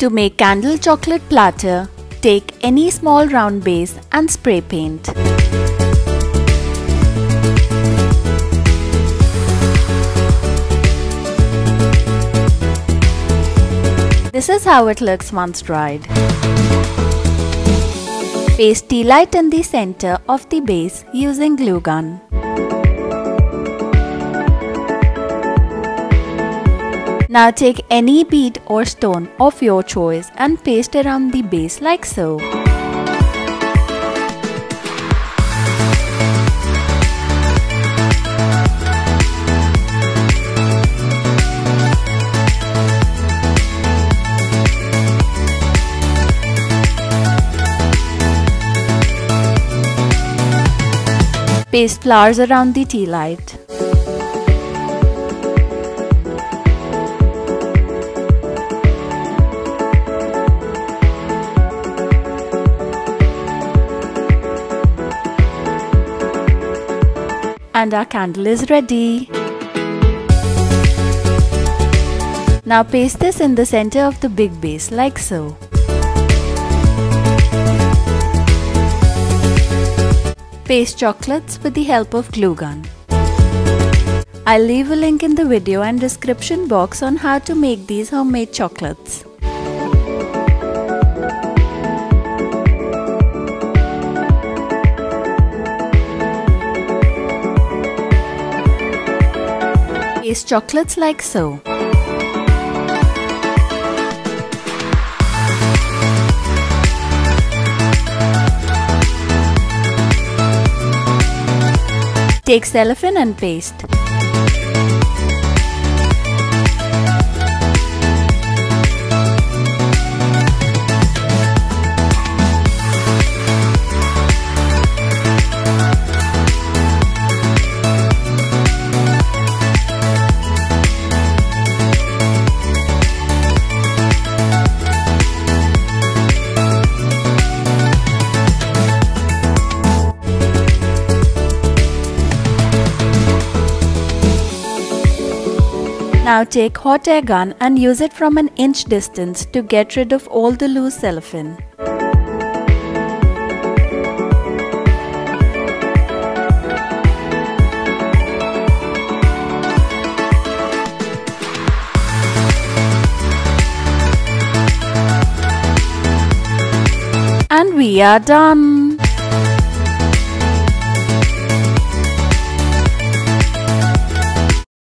To make candle chocolate platter, take any small round base and spray paint. This is how it looks once dried. Paste tea light in the center of the base using glue gun. Now take any bead or stone of your choice and paste around the base like so. Paste flowers around the tea light. And our candle is ready. Now paste this in the center of the big base like so. Paste chocolates with the help of glue gun. I'll leave a link in the video and description box on how to make these homemade chocolates. Paste chocolates like so. Take cellophane and paste. Now take hot air gun and use it from an inch distance to get rid of all the loose cellophane. And we are done!